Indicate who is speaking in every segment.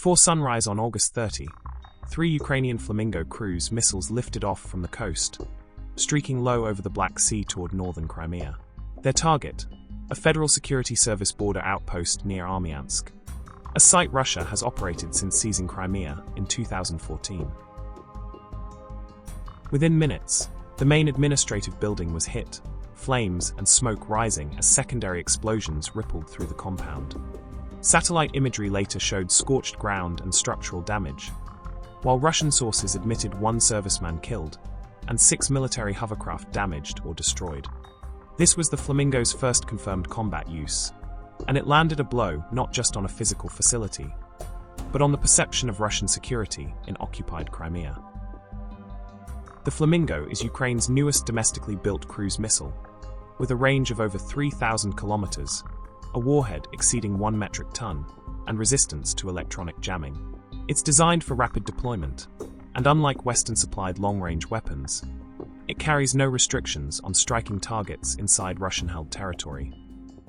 Speaker 1: Before sunrise on August 30, 3 Ukrainian Flamingo cruise missiles lifted off from the coast, streaking low over the Black Sea toward northern Crimea. Their target, a Federal Security Service border outpost near Armyansk, a site Russia has operated since seizing Crimea in 2014. Within minutes, the main administrative building was hit, flames and smoke rising as secondary explosions rippled through the compound. Satellite imagery later showed scorched ground and structural damage, while Russian sources admitted 1 serviceman killed and 6 military hovercraft damaged or destroyed. This was the Flamingo's first confirmed combat use, and it landed a blow not just on a physical facility, but on the perception of Russian security in occupied Crimea. The Flamingo is Ukraine's newest domestically built cruise missile, with a range of over 3,000 kilometers, a warhead exceeding 1 metric ton, and resistance to electronic jamming. It's designed for rapid deployment, and unlike Western-supplied long-range weapons, it carries no restrictions on striking targets inside Russian-held territory.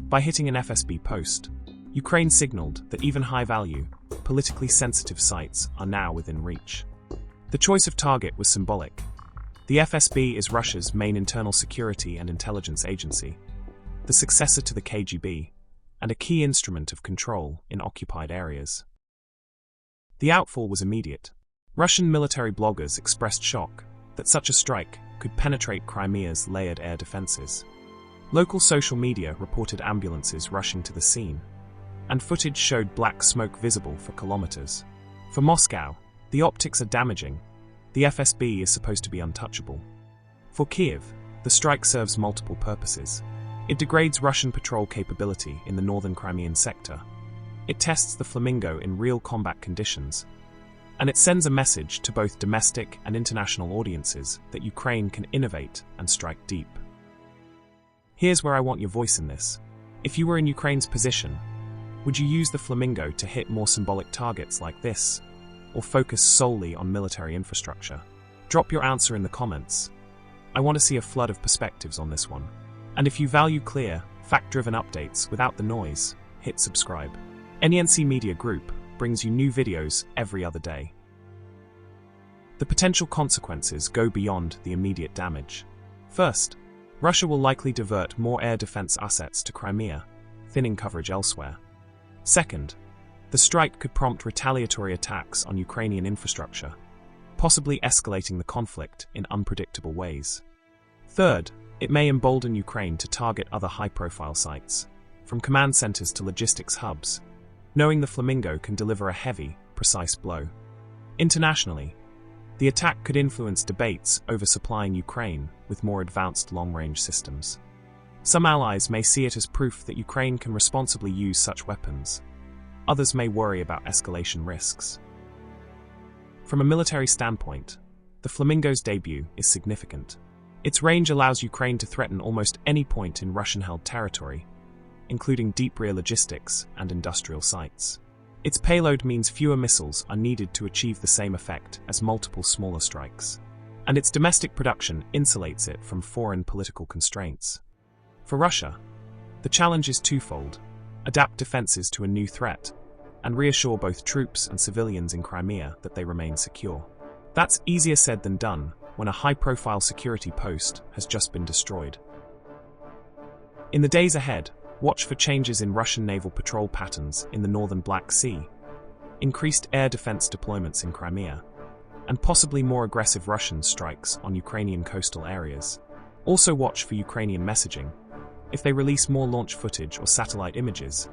Speaker 1: By hitting an FSB post, Ukraine signaled that even high-value, politically sensitive sites are now within reach. The choice of target was symbolic. The FSB is Russia's main internal security and intelligence agency, the successor to the KGB, and a key instrument of control in occupied areas. The outfall was immediate. Russian military bloggers expressed shock that such a strike could penetrate Crimea's layered air defenses. Local social media reported ambulances rushing to the scene, and footage showed black smoke visible for kilometers. For Moscow, the optics are damaging. The FSB is supposed to be untouchable. For Kyiv, the strike serves multiple purposes. It degrades Russian patrol capability in the northern Crimean sector. It tests the Flamingo in real combat conditions, and it sends a message to both domestic and international audiences that Ukraine can innovate and strike deep. Here's where I want your voice in this. If you were in Ukraine's position, would you use the Flamingo to hit more symbolic targets like this, or focus solely on military infrastructure? Drop your answer in the comments. I want to see a flood of perspectives on this one. And if you value clear, fact-driven updates without the noise, hit subscribe. NENC Media Group brings you new videos every other day. The potential consequences go beyond the immediate damage. First, Russia will likely divert more air defense assets to Crimea, thinning coverage elsewhere. Second, the strike could prompt retaliatory attacks on Ukrainian infrastructure, possibly escalating the conflict in unpredictable ways. Third, it may embolden Ukraine to target other high-profile sites, from command centers to logistics hubs, knowing the Flamingo can deliver a heavy, precise blow. Internationally, the attack could influence debates over supplying Ukraine with more advanced long-range systems. Some allies may see it as proof that Ukraine can responsibly use such weapons. Others may worry about escalation risks. From a military standpoint, the Flamingo's debut is significant. Its range allows Ukraine to threaten almost any point in Russian-held territory, including deep rear logistics and industrial sites. Its payload means fewer missiles are needed to achieve the same effect as multiple smaller strikes, and its domestic production insulates it from foreign political constraints. For Russia, the challenge is twofold: adapt defenses to a new threat, and reassure both troops and civilians in Crimea that they remain secure. That's easier said than done when a high-profile security post has just been destroyed. In the days ahead, watch for changes in Russian naval patrol patterns in the northern Black Sea, increased air defense deployments in Crimea, and possibly more aggressive Russian strikes on Ukrainian coastal areas. Also watch for Ukrainian messaging. If they release more launch footage or satellite images,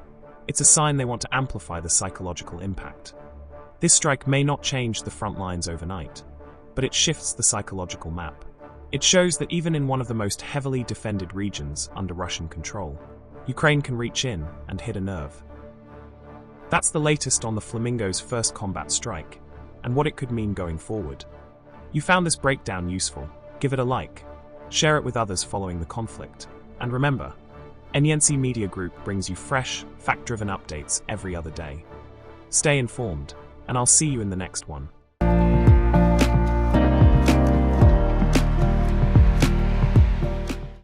Speaker 1: it's a sign they want to amplify the psychological impact. This strike may not change the front lines overnight, but it shifts the psychological map. It shows that even in one of the most heavily defended regions under Russian control, Ukraine can reach in and hit a nerve. That's the latest on the Flamingo's first combat strike, and what it could mean going forward. You found this breakdown useful? Give it a like, share it with others following the conflict, and remember, NENC Media Group brings you fresh, fact-driven updates every other day. Stay informed, and I'll see you in the next one.